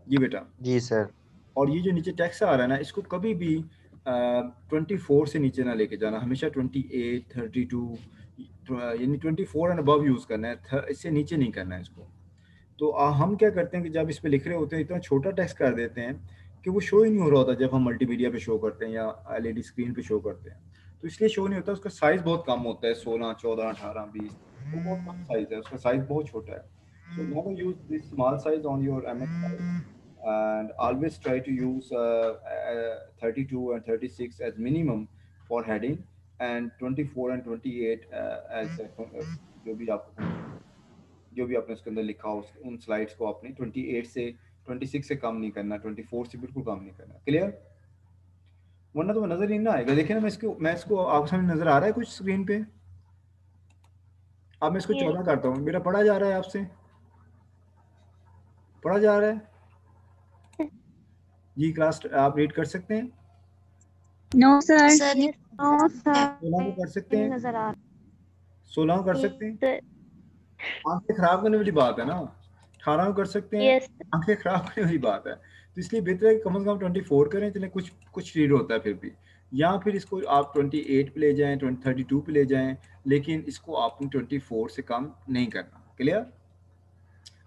जी बेटा? जी सर। और ये जो नीचे टेक्स्ट आ रहा है ना, इसको कभी भी 24 से नीचे ना लेके जाना, हमेशा 28, 32 यानी 24 एंड अबव यूज़ करना है, इससे नीचे नहीं करना है इसको। तो हम क्या करते हैं कि जब इस पे लिख रहे होते हैं इतना छोटा टेक्स्ट कर देते हैं कि वो शो ही नहीं हो रहा होता जब हम मल्टीमीडिया पे शो करते हैं या एलईडी स्क्रीन पे शो करते हैं। तो इसलिए शो नहीं होता, उसका साइज़ बहुत कम होता है, 16, 14, 18, 20, वो बहुत कम साइज़ है, उसका साइज़ बहुत छोटा है। So never use this small size on your MS and always try to use 32 and 36 as minimum for heading and 24 and 28 as जो भी आपने उसके अंदर लिखा हो उन स्लाइड्स को आपने 28 से 26 से कम नहीं करना, 24 से बिल्कुल कम नहीं करना। क्लियर? वरना तो नजर ही ना आएगा। देखिए ना, मैं इसको आपके सामने नजर आ रहा है कुछ स्क्रीन पे? अब मैं इसको 14 करता हूँ, मेरा पढ़ा जा रहा है, आपसे पढ़ा जा रहा है जी? क्लास आप रीड कर सकते हैं? No sir. Sir no sir 16 को कर सकते हैं? नजर आ 16 को कर सकते हैं? आंखें खराब करने वाली बात है ना। 18 को कर सकते हैं? यस आंखें खराब करने वाली बात है। तो इसलिए बेहतर है कि कम से कम 24 करें, चले कुछ रीड होता है फिर भी। या फिर इसको आप 28 पे ले जाएं, 32 पे ले जाएं, लेकिन इसको आपने 24 से कम नहीं करना। क्लियर?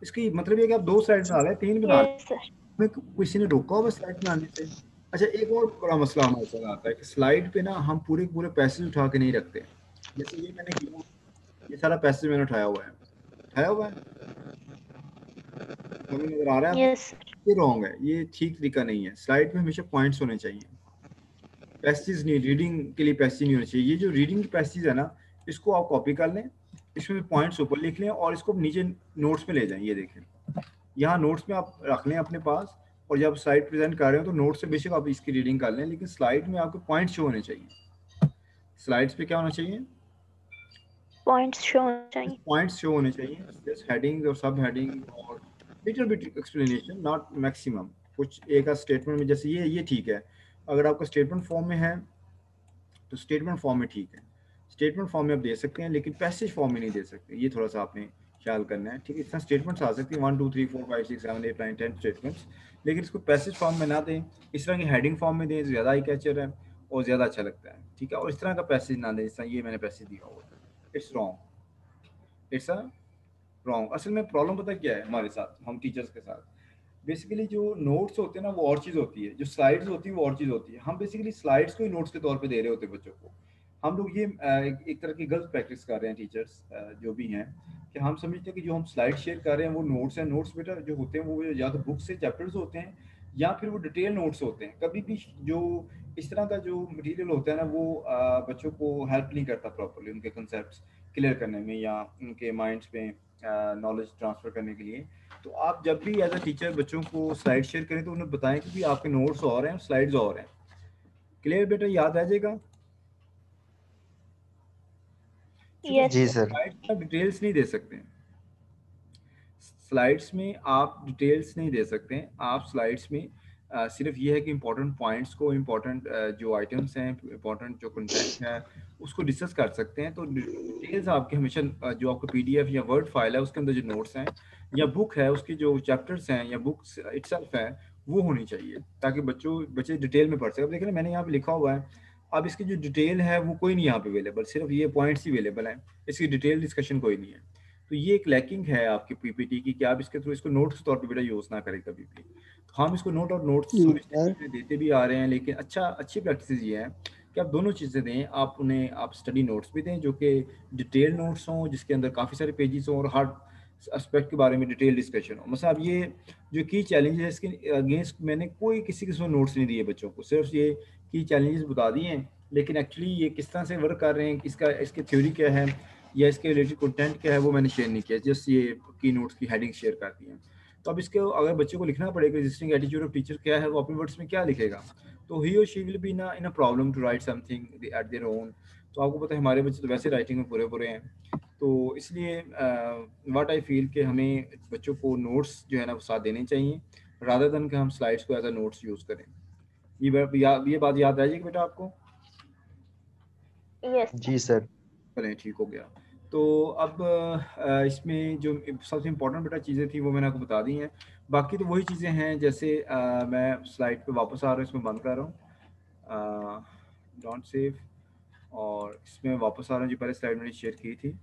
इसकी मतलब ये कि आप 2 स्लाइड बना रहे हैं, 3 बना रहे हैं, यस सर में किसी ने रोका हुआ स्लाइड बनाने से? अच्छा, एक और बड़ा मसला हमारे साथ आता है कि स्लाइड पे ना हम पूरे पूरे पैसेज उठा के नहीं रखते। जैसे ये मैंने किया, ये सारा पैसेज मैंने उठाया हुआ है, हमें नजर आ रहा है? यस ये रॉन्ग है, ये ठीक तरीका नहीं है। स्लाइड में हमेशा पॉइंट्स होने चाहिए, पैसेज नहीं। रीडिंग के लिए पैसेज नहीं होने चाहिए। ये जो रीडिंग की पैसेज है ना, इसको आप कॉपी कर लें, इसमें पॉइंट्स ऊपर लिख लें और इसको नीचे नोट्स में ले जाएं। ये देखें, यहाँ नोट्स में आप रख लें अपने पास, और जब स्लाइड प्रेजेंट कर रहे हो तो नोट्स से बेशक आप इसकी रीडिंग कर लें, लेकिन स्लाइड में आपके पॉइंट्स शो होने चाहिए। स्लाइड्स पे क्या होना चाहिए? पॉइंट्स शो होने चाहिए। पॉइंट्स शो होने चाहिए, जस्ट हेडिंग और सब हेडिंग और little bit explanation, not maximum. कुछ एक स्टेटमेंट में जैसे ये ठीक है, अगर आपका स्टेटमेंट फॉर्म में है तो स्टेटमेंट फॉर्म में ठीक है, स्टेटमेंट फॉर्म में आप दे सकते हैं, लेकिन पैसेज फॉर्म में नहीं दे सकते। ये थोड़ा सा आपने ख्याल करना है, ठीक है। इतना स्टेटमेंट्स आ सकती हैं 1 2 3 4 5 6 7 8 9 10 स्टेटमेंट्स, लेकिन इसको पैसेज फॉर्म में ना दें, इस तरह की हेडिंग फॉर्म में दें, ज़्यादा आई कैचर है और ज़्यादा अच्छा लगता है, ठीक है। और इस तरह का पैसेज ना दें जिस तरह ये मैंने पैसेज दिया हुआ है, it's wrong, it's a wrong. असल में प्रॉब्लम पता क्या है हमारे साथ, हम टीचर्स के साथ, बेसिकली जो नोट्स होते हैं ना वो और चीज़ होती है, जो स्लाइड्स होती है वो और चीज़ होती है। हम बेसिकली स्लाइड्स को ही नोट्स के तौर पे दे रहे होते हैं बच्चों को। हम लोग ये एक तरह की गलत प्रैक्टिस कर रहे हैं टीचर्स जो भी हैं, कि हम समझते हैं कि जो हम स्लाइड शेयर कर रहे हैं वो नोट्स हैं। नोट्स बेटा जो होते हैं वो या तो बुक से चैप्टर्स होते हैं या फिर वो डिटेल नोट्स होते हैं। कभी भी जो इस तरह का जो मटेरियल होता है ना वो बच्चों को हेल्प नहीं करता प्रॉपरली उनके कंसेप्ट क्लियर करने में या उनके माइंड्स में नॉलेज ट्रांसफ़र करने के लिए। तो आप जब भी एज अ टीचर बच्चों को स्लाइड शेयर करें तो उन्हें बताएं कि आपके नोट्स और हैं, स्लाइड्स और हैं। क्लियर बेटा, याद आ जाएगा? क्योंकि यस जी सर। सर। स्लाइड्स में डिटेल्स नहीं दे सकते, स्लाइड्स में आप डिटेल्स नहीं दे सकते हैं। आप स्लाइड्स में सिर्फ ये है कि इंपॉर्टेंट पॉइंट्स को, इंपॉर्टेंट जो आइटम्स हैं, इंपॉर्टेंट जो कंटेंट है उसको डिस्कस कर सकते हैं। तो डिटेल्स आपके हमेशा जो आपका पीडीएफ या वर्ड फाइल है उसके अंदर जो नोट्स हैं या बुक है उसकी जो चैप्टर्स हैं या बुक्स इटसेल्फ है वो होनी चाहिए, ताकि बच्चे डिटेल में पढ़ सकें। अब देखिए मैंने यहाँ पे लिखा हुआ है, अब इसकी जो डिटेल है वो कोई नहीं यहाँ पे अवेलेबल, सिर्फ ये पॉइंट्स ही अवेलेबल हैं, इसकी डिटेल डिस्कशन कोई नहीं है। तो ये एक लैकिंग है आपकी पीपीटी की कि आप इसके थ्रू इसको नोट्स के तौर पे बेटा यूज़ ना करें कभी भी। तो हम इसको नोट और नोट्स समझते यार हैं, देते भी आ रहे हैं, लेकिन अच्छी प्रैक्टिस ये है कि आप दोनों चीज़ें दें। आप उन्हें आप स्टडी नोट्स भी दें जो कि डिटेल नोट्स हों, जिसके अंदर काफ़ी सारे पेजेस हों और हर एस्पेक्ट के बारे में डिटेल डिस्कशन हो। मतलब अब ये जो की चैलेंज है इसके अगेंस्ट मैंने कोई किसी किस्म नोट्स नहीं दिए बच्चों को, सिर्फ ये की चैलेंजेस बता दिए हैं, लेकिन एक्चुअली ये किस तरह से वर्क कर रहे हैं, इसकी थ्योरी क्या है या इसके रिलेटेड कंटेंट क्या है वो मैंने शेयर नहीं किया, जस्ट ये की नोट्स की हेडिंग शेयर कर दी है। तो अब इसके अगर बच्चे को लिखना पड़ेगा एग्जिस्टिंग एटीट्यूड ऑफ टीचर क्या है, वो अपने वर्ड्स में क्या लिखेगा, तो ही और she will be in a problem to write something at their own. तो आपको पता है हमारे बच्चे तो वैसे राइटिंग में पूरे पूरे हैं, तो इसलिए व्हाट आई फील कि हमें बच्चों को नोट्स जो है ना वो साथ देने चाहिए रादर देन कि हम स्लाइड्स को एज अ नोट्स यूज़ करें। ये बात याद आ जाएगी बेटा आपको? यस जी सर। चलें ठीक हो गया। तो अब इसमें जो सबसे इम्पोर्टेंट बेटा चीज़ें थी वो मैंने आपको बता दी हैं। बाकी तो वही चीज़ें हैं जैसे मैं स्लाइड पे वापस आ रहा हूँ, इसमें बंद कर रहा हूँ, डोंट सेव, और इसमें वापस आ रहा हूँ जो पहले स्लाइड मैंने शेयर की थी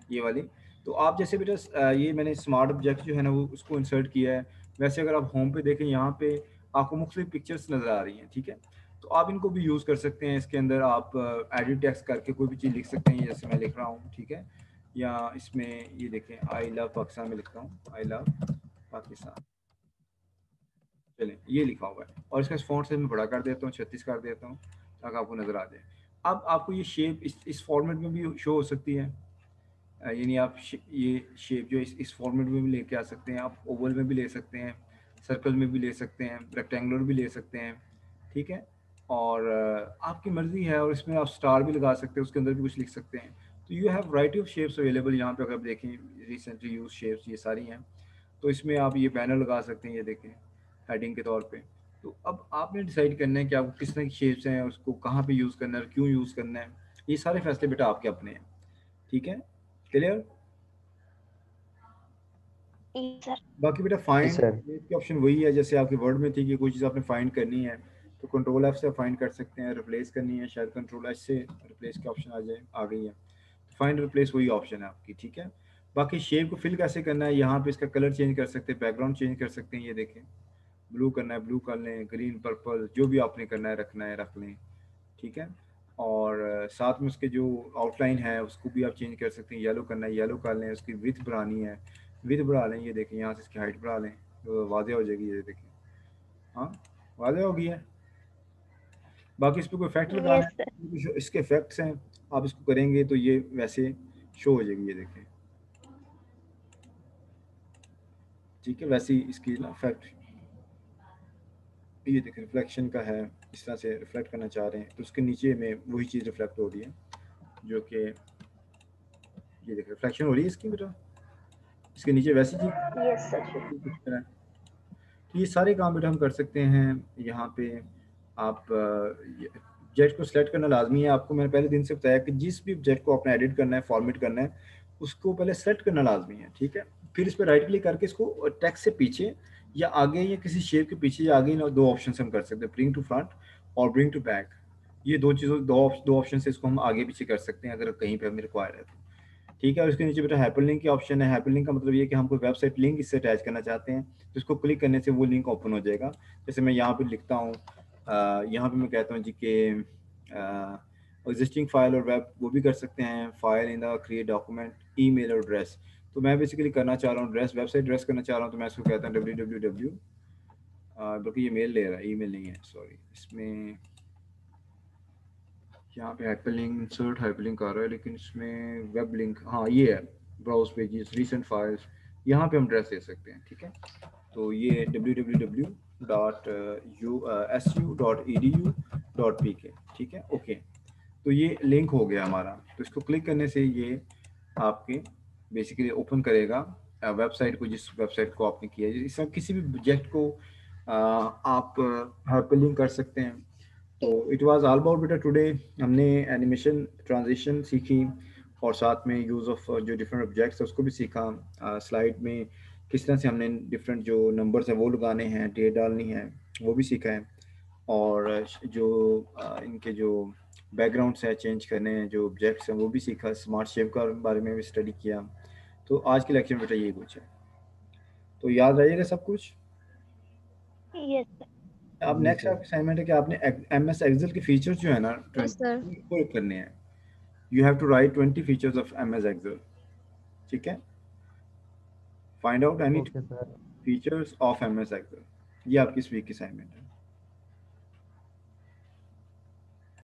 ये वाली। तो आप जैसे बेटा ये मैंने स्मार्ट ऑब्जेक्ट जो है ना वो उसको इंसर्ट किया है। वैसे अगर आप होम पे देखें यहाँ पे आपको मुख्तलिफ पिक्चर्स नज़र आ रही हैं, ठीक है। तो आप इनको भी यूज़ कर सकते हैं। इसके अंदर आप एडिट टेक्स्ट करके कोई भी चीज़ लिख सकते हैं, जैसे मैं लिख रहा हूँ, ठीक है। या इसमें ये देखें आई लव पाकिस्तान में लिखता हूँ, आई लव पाकिस्तान, चलें ये लिखा हुआ है, और इसका फ़ॉन्ट से मैं बड़ा कर देता हूँ, 36 कर देता हूँ ताकि आपको नज़र आ जाए। अब आपको ये शेप इस फॉर्मेट में भी शो हो सकती है, यानी आप ये शेप जो इस फॉर्मेट में भी लेके आ सकते हैं, आप ओवल में भी ले सकते हैं, सर्कल में भी ले सकते हैं, रेक्टेंगुलर भी ले सकते हैं, ठीक है। और आपकी मर्ज़ी है, और इसमें आप स्टार भी लगा सकते हैं, उसके अंदर भी कुछ लिख सकते हैं। तो you have variety of shapes available यहाँ पे। अगर आप देखें रिसेंटली यूज शेप्स ये सारी हैं, तो इसमें आप ये बैनर लगा सकते हैं, ये देखें हेडिंग के तौर पे। तो अब आपने डिसाइड करना है कि आपको किस तरह की शेप्स हैं, उसको कहाँ पे यूज़ करना है, क्यों यूज़ करना है, ये सारे फैसले बेटा आपके अपने हैं, ठीक है। क्लियर? सर। बाकी बेटा जी फाइंड सर। की ऑप्शन वही है जैसे आपके वर्ड में थी कि कोई चीज़ आपने फाइंड करनी है तो कंट्रोल एफ से फाइंड कर सकते हैं। रिप्लेस करनी है शायद कंट्रोल एच से रिप्लेस की ऑप्शन आ गई है, तो फाइंड रिप्लेस वही ऑप्शन है आपकी, ठीक है। बाकी शेप को फिल कैसे करना है, यहाँ पे इसका कलर चेंज कर सकते हैं, बैकग्राउंड चेंज कर सकते हैं, ये देखें ब्लू करना है ब्लू कर लें, ग्रीन पर्पल जो भी आपने करना है रखना है रख लें, ठीक है। और साथ में उसके जो आउटलाइन है उसको भी आप चेंज कर सकते हैं, येलो करना है येलो कर लें, उसकी विथ बढ़ानी है विथ बढ़ा लें, ये देखें यहाँ से इसकी हाइट बढ़ा लें तो वाज़ेह हो जाएगी, ये देखें हाँ वाज़ेह हो गई है। बाकी इस पर कोई इफेक्ट लगाना यस सर। है, जो इसके इफेक्ट्स हैं आप इसको करेंगे तो ये वैसे शो हो जाएगी, ये देखें ठीक है। वैसे ही इसकी ना इफेक्ट, ये देखिए रिफ्लेक्शन का है, इस तरह से रिफ्लेक्ट करना चाह रहे हैं तो उसके नीचे में वही चीज़ रिफ्लेक्ट हो रही है, जो कि ये देखिए रिफ्लेक्शन हो रही है इसकी बेटा, इसके नीचे वैसी चीज़ यस सर। कुछ तरह। तो ये सारे काम बेटा हम कर सकते हैं यहाँ पे। आप ऑब्जेक्ट को सिलेक्ट करना लाजमी है आपको, मैंने पहले दिन से बताया कि जिस भी ऑब्जेक्ट को आपने एडिट करना है, फॉर्मेट करना है, उसको पहले सेलेक्ट करना लाजमी है, ठीक है। फिर इस पर राइट क्लिक करके इसको टेक्स्ट से पीछे या आगे या किसी शेप के पीछे या आगे, दो ऑप्शन से हम कर सकते हैं, ब्रिंग टू फ्रंट और ब्रिंग टू बैक। ये दो चीज़ों दो ऑप्शन से इसको हम आगे पीछे कर सकते हैं अगर कहीं पर हमें रिक्वायर है तो, ठीक है। और इसके नीचे बेटा हाइपरलिंक की ऑप्शन है। हाइपरलिंक का मतलब ये कि हम कोई वेबसाइट लिंक इससे अटैच करना चाहते हैं तो इसको क्लिक करने से वो लिंक ओपन हो जाएगा। जैसे मैं यहाँ पे लिखता हूँ, यहाँ पे मैं कहता हूँ जी कि एग्जिस्टिंग फाइल और वेब, वो भी कर सकते हैं, file in the create document, email और एड्रेस। तो मैं बेसिकली करना चाह रहा हूँ एड्रेस, वेबसाइट एड्रेस करना चाह रहा हूँ, तो मैं इसको कहता हूँ www, बल्कि ये मेल ले रहा है, ईमेल नहीं है, सॉरी। इसमें यहाँ पे हाइपरलिंक, इंसर्ट हाइपरलिंक आ रहा है, लेकिन इसमें वेब लिंक, हाँ ये है, ब्राउज पेजेस, रीसेंट फाइल्स, यहाँ पे हम एड्रेस दे सकते हैं, ठीक है। तो ये www.su.edu.pk, ठीक है, ओके। तो ये लिंक हो गया हमारा। तो इसको क्लिक करने से ये आपके बेसिकली ओपन करेगा वेबसाइट को, जिस वेबसाइट को आपने किया है। इस किसी भी प्रोजेक्ट को आप हाइपरलिंक कर सकते हैं। तो इट वाज ऑल अबाउट बेटा टुडे, हमने एनिमेशन ट्रांजिशन सीखी और साथ में यूज़ ऑफ जो डिफरेंट ऑब्जेक्ट्स है उसको भी सीखा। स्लाइड में किस तरह से हमने डिफरेंट जो नंबर्स हैं वो लगाने हैं, डेट डालनी है, वो भी सीखा है। और जो इनके जो बैकग्राउंड्स हैं चेंज करने हैं, जो ऑब्जेक्ट्स हैं वो भी सीखा। स्मार्ट शेप का बारे में भी स्टडी किया। तो आज के लेक्चर में बेटा ये कुछ है, तो याद रहिएगा सब कुछ। Yes sir. अब नेक्स्ट आपका असाइनमेंट है कि आपने MS एक्सेल के फीचर्स जो है ना यस सर। 20 को करने हैं। You have to write 20 features of MS Excel, ठीक है। Find out any okay sir. Features of MS Excel, ये आपकी इस वीक की असाइनमेंट है।